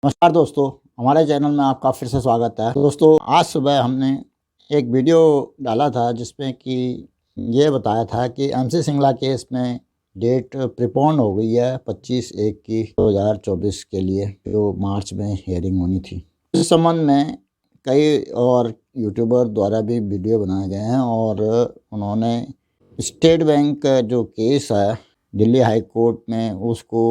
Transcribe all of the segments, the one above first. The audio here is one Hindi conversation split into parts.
नमस्कार दोस्तों, हमारे चैनल में आपका फिर से स्वागत है। दोस्तों, आज सुबह हमने एक वीडियो डाला था जिसमें कि ये बताया था कि एमसी सिंगला केस में डेट प्रीपोन हो गई है 25/1 की 2024 के लिए, जो मार्च में हियरिंग होनी थी। इस संबंध में कई और यूट्यूबर द्वारा भी वीडियो बनाए गए हैं और उन्होंने स्टेट बैंक का जो केस है दिल्ली हाई कोर्ट में उसको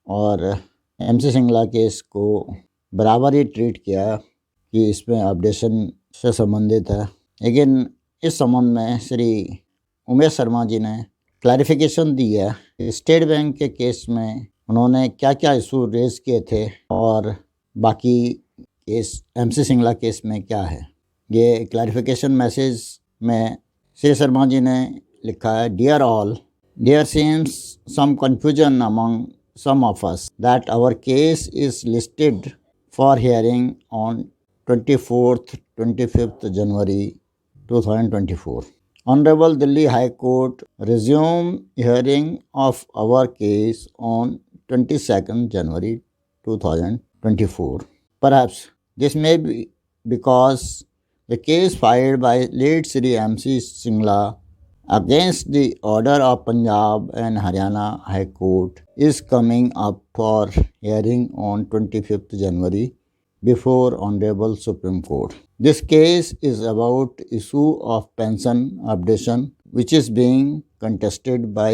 और एमसी सिंगला केस को बराबर ही ट्रीट किया कि इसमें अपडेशन से संबंधित है। लेकिन इस संबंध में श्री उमेश शर्मा जी ने क्लैरिफिकेशन दी है कि स्टेट बैंक के केस में उन्होंने क्या क्या इशू रेज किए थे और बाकी केस एमसी सिंगला केस में क्या है। ये क्लैरिफिकेशन मैसेज में श्री शर्मा जी ने लिखा है, dear all, there seems some confusion among some of us that our case is listed for hearing on 24th 25th January 2024. Honorable Delhi High Court resumed hearing of our case on 22nd January 2024. Perhaps this may be because the case filed by late Sri MC Singla against the order of Punjab and Haryana High Court is coming up for hearing on 25th January before Honorable Supreme Court. This case is about issue of pension updation which is being contested by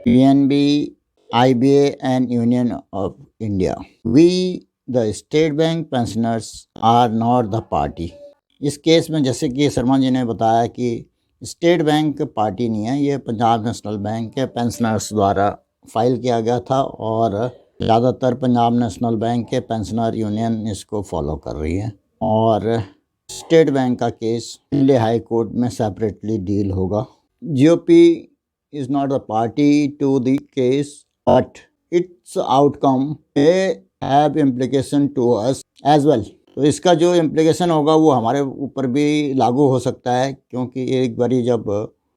PNB, IBA and Union of India. We, the State Bank pensioners, are not the party. इस केस में जैसे कि शर्मा जी ने बताया कि स्टेट बैंक पार्टी नहीं है, ये पंजाब नेशनल बैंक के पेंशनर्स द्वारा फाइल किया गया था और ज़्यादातर पंजाब नेशनल बैंक के पेंशनर यूनियन इसको फॉलो कर रही है और स्टेट बैंक का केस दिल्ली हाई कोर्ट में सेपरेटली डील होगा। GOP is not the party to the case but its outcome may have implication to us as well. तो इसका जो इम्प्लीकेशन होगा वो हमारे ऊपर भी लागू हो सकता है, क्योंकि एक बारी जब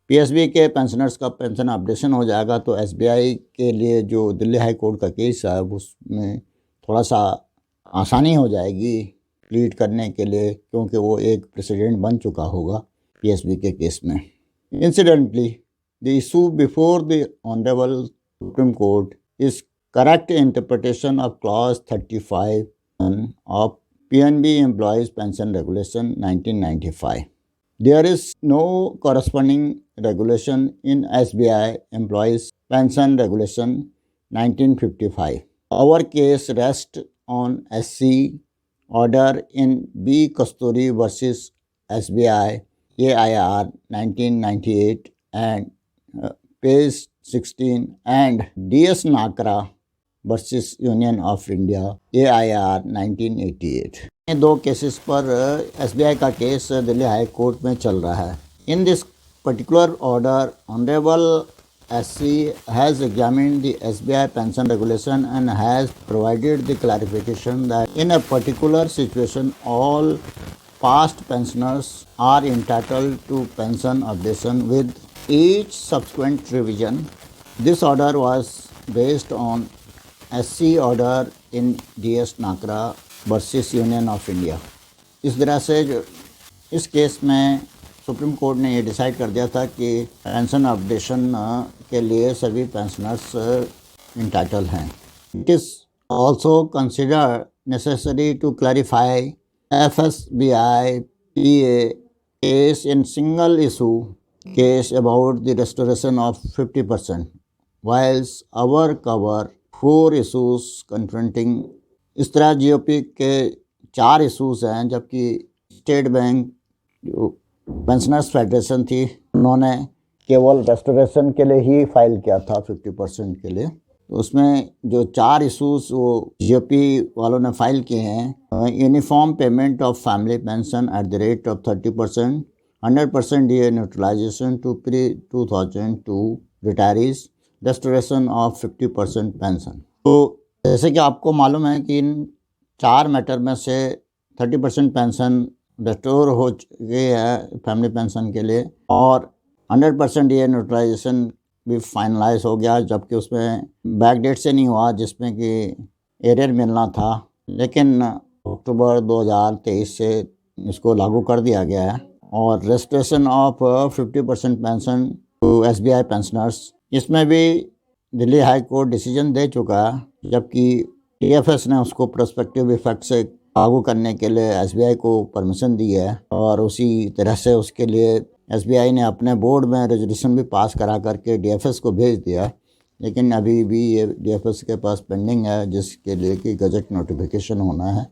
पीएसबी के पेंशनर्स का पेंशन अपडेशन हो जाएगा तो एसबीआई के लिए जो दिल्ली हाई कोर्ट का केस है उसमें थोड़ा सा आसानी हो जाएगी प्लीड करने के लिए, क्योंकि वो एक प्रेसिडेंट बन चुका होगा पीएसबी के केस में। Incidentally the issue before the honourable supreme court is correct interpretation of clause 35 of PNB Employees Pension Regulation 1995. There is no corresponding regulation in SBI Employees Pension Regulation 1955. Our case rests on SC order in B. Kasturi versus SBI AIR 1998 and page 16 and DS Nakra versus union of India AIR 1988। ये दो केसेस पर SBI का केस दिल्ली हाई कोर्ट में चल रहा है। In this particular order honourable SC has examined the SBI pension regulation and has provided the clarification that in a particular situation all past pensioners are entitled to pension updation with each subsequent revision. This order was based on SC order in DS Nakara versus union of India. इस तरह से इस केस में सुप्रीम कोर्ट ने ये डिसाइड कर दिया था कि पेंशन अपडेशन के लिए सभी पेंशनर्स इंटाइटल हैं। It is also consider necessary to clarify FSBI PA case in single issue case about the restoration of 50% whilst our cover 4 issues confronting. इस तरह जीओपी के 4 इशूज़ हैं, जबकि स्टेट बैंक जो पेंशनर्स फेडरेशन थी उन्होंने केवल रेस्टोरेशन के लिए ही फाइल किया था 50% के लिए। तो उसमें जो 4 इशूज़ वो जीओपी वालों ने फाइल किए हैं, uniform payment of family pension at the rate of 30%, 100% DA neutralization to pre-2002 retirees, restoration of 50% pension. तो जैसे कि आपको मालूम है कि इन 4 मैटर में से 30% पेंशन रेस्टोर हो चुकी है फैमिली पेंशन के लिए और 100% ये न्यूट्रलाइजेशन भी फाइनलाइज हो गया, जबकि उसमें बैक डेट से नहीं हुआ जिसमें कि एरियर मिलना था। लेकिन अक्टूबर 2023 से इसको लागू कर दिया गया है। और restriction of 50% pension to SBI pensioners, इसमें भी दिल्ली हाई कोर्ट डिसीजन दे चुका है, जबकि टीएफएस ने उसको प्रोस्पेक्टिव इफेक्ट से लागू करने के लिए एसबीआई को परमिशन दी है। और उसी तरह से उसके लिए एसबीआई ने अपने बोर्ड में रेजोल्यूशन भी पास करा करके डीएफएस को भेज दिया, लेकिन अभी भी ये डीएफएस के पास पेंडिंग है, जिसके लिए कि गजट नोटिफिकेशन होना है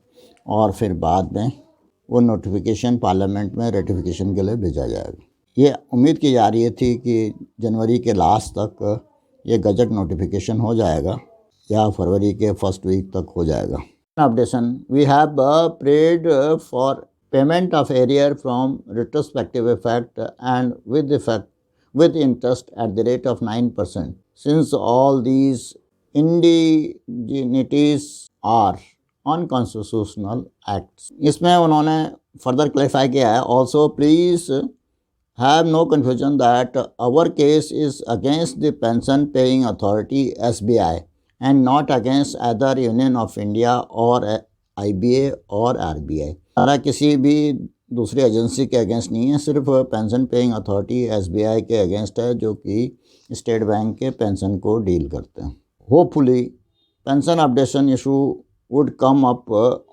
और फिर बाद में वो नोटिफिकेशन पार्लियामेंट में रेटिफिकेशन के लिए भेजा जाएगा। ये उम्मीद की जा रही थी कि जनवरी के लास्ट तक ये गजट नोटिफिकेशन हो जाएगा या फरवरी के फर्स्ट वीक तक हो जाएगा। Updation, we have prayed for payment of arrear from retrospective effect and with interest at the rate of 9%. Since all these indignities are unconstitutional acts. इसमें उन्होंने फर्दर क्लैरिफाई किया है, also please have no confusion that our case is against the pension paying authority SBI and not against either Union of India or IBA और RBI। सारा किसी भी दूसरी एजेंसी के अगेंस्ट नहीं है, सिर्फ पेंशन पेइंग अथॉरिटी एसबीआई के अगेंस्ट है, जो कि स्टेट बैंक के पेंशन को डील करते हैं। Hopefully pension updation issue would come up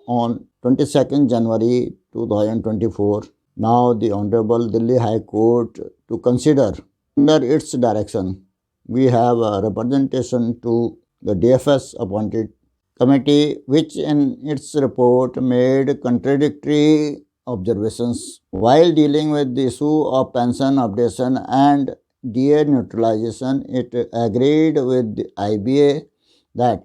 on 22 January 2024। Now the honourable Delhi high court to consider under its direction we have representation to the DFS appointed committee, which in its report made contradictory observations while dealing with the issue of pension updation and DA neutralization. It agreed with the IBA that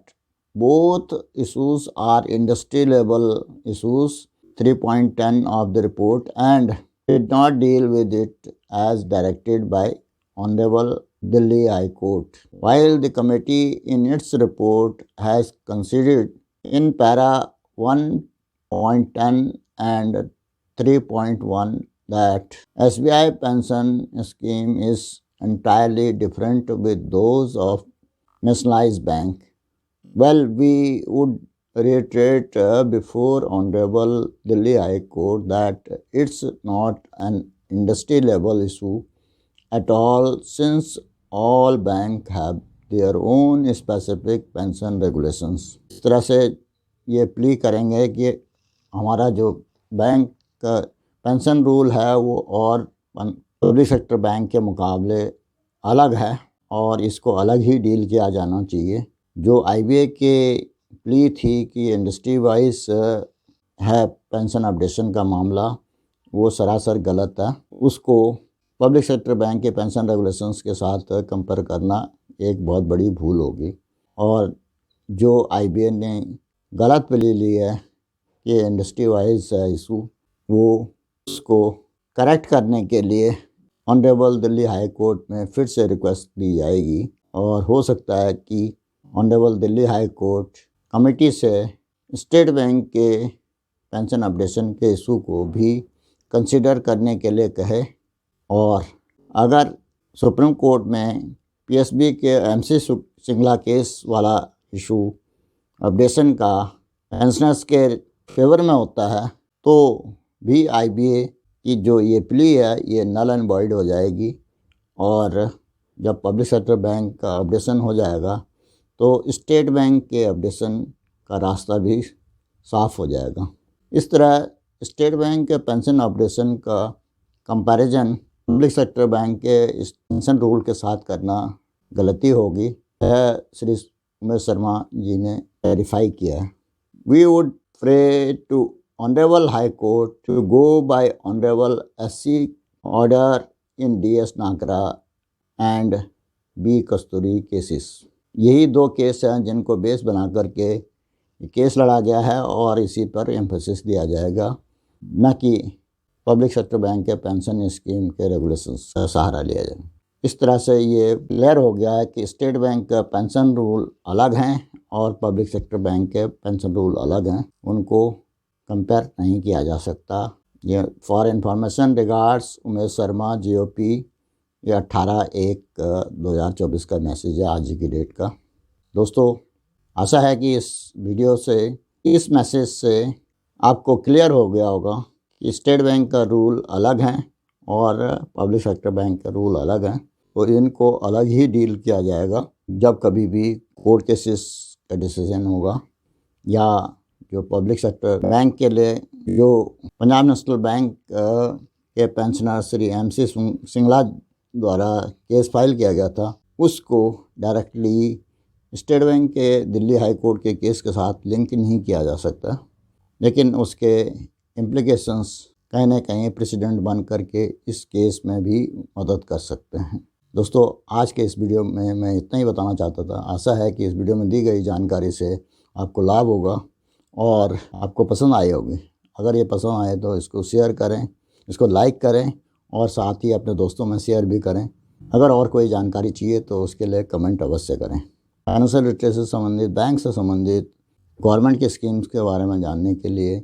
both issues are industry level issues, 3.10 of the report, and did not deal with it as directed by Honorable Delhi High Court. While the committee in its report has considered in para 1.10 and 3.1 that SBI pension scheme is entirely different with those of nationalized bank. Well, we would reiterate before Honorable Delhi High Court that it's not an industry level issue at all, since all bank have their own specific pension regulations। इस तरह से ये प्ली करेंगे कि हमारा जो बैंक का पेंशन रूल है वो और पब्लिक सेक्टर बैंक के मुकाबले अलग है और इसको अलग ही डील किया जाना चाहिए। जो आईबीए के प्ली थी कि इंडस्ट्री वाइज है पेंशन अपडेशन का मामला, वो सरासर गलत है। उसको पब्लिक सेक्टर बैंक के पेंशन रेगुलेशंस के साथ कंपेयर करना एक बहुत बड़ी भूल होगी। और जो आईबीए ने गलत प्ले ली है कि इंडस्ट्री वाइज इशू, वो उसको करेक्ट करने के लिए ऑनरेबल दिल्ली हाई कोर्ट में फिर से रिक्वेस्ट दी जाएगी। और हो सकता है कि honourable Delhi high court committee से स्टेट बैंक के पेंशन अपडेशन के इशू को भी कंसिडर करने के लिए कहे। और अगर सुप्रीम कोर्ट में पीएसबी के एमसी सिंगला केस वाला इशू अपडेशन का पेंशनर्स के फेवर में होता है, तो भी आईबीए की जो ये प्ली है ये नल एंड वॉइड हो जाएगी। और जब पब्लिक सेक्टर बैंक का अपडेशन हो जाएगा तो स्टेट बैंक के अपडेशन का रास्ता भी साफ़ हो जाएगा। इस तरह स्टेट बैंक के पेंशन अपडेशन का कंपैरिजन पब्लिक सेक्टर बैंक के इस पेंशन रूल के साथ करना गलती होगी, यह श्री उमेश शर्मा जी ने क्लैरिफाई किया है। We would pray to honourable high court to go by honourable SC order in DS Nagra and B Kasturi cases. यही दो केस हैं जिनको बेस बना करके केस लड़ा गया है और इसी पर एम्फेसिस दिया जाएगा, न कि पब्लिक सेक्टर बैंक के पेंशन स्कीम के रेगुलेशंस का सहारा लिया जाए। इस तरह से ये क्लियर हो गया है कि स्टेट बैंक का पेंशन रूल अलग हैं और पब्लिक सेक्टर बैंक के पेंशन रूल अलग हैं, उनको कंपेयर नहीं किया जा सकता। ये for information regards Umesh Sharma GOP, ये 18/1/2024 का मैसेज है आज की डेट का। दोस्तों, आशा है कि इस वीडियो से इस मैसेज से आपको क्लियर हो गया होगा कि स्टेट बैंक का रूल अलग है और पब्लिक सेक्टर बैंक का रूल अलग है, तो इनको अलग ही डील किया जाएगा जब कभी भी कोर्ट केसेस का डिसीजन होगा, या जो पब्लिक सेक्टर बैंक के लिए जो पंजाब नेशनल बैंक के पेंशनर श्री MC सिंगला द्वारा केस फाइल किया गया था, उसको डायरेक्टली स्टेट बैंक के दिल्ली हाई कोर्ट के केस के साथ लिंक नहीं किया जा सकता, लेकिन उसके इम्प्लिकेशंस कहीं ना कहीं प्रेसिडेंट बन करके इस केस में भी मदद कर सकते हैं। दोस्तों, आज के इस वीडियो में मैं इतना ही बताना चाहता था। आशा है कि इस वीडियो में दी गई जानकारी से आपको लाभ होगा और आपको पसंद आई होगी। अगर ये पसंद आए तो इसको शेयर करें, इसको लाइक करें और साथ ही अपने दोस्तों में शेयर भी करें। अगर और कोई जानकारी चाहिए तो उसके लिए कमेंट अवश्य करें। फाइनेंशियल लिटरेसी से संबंधित, बैंक से संबंधित, गवर्नमेंट की स्कीम्स के बारे में जानने के लिए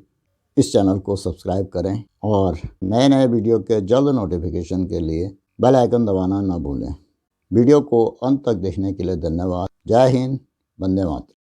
इस चैनल को सब्सक्राइब करें और नए नए वीडियो के जल्द नोटिफिकेशन के लिए बेल आइकन दबाना ना भूलें। वीडियो को अंत तक देखने के लिए धन्यवाद। जय हिंद, वंदे मातरम।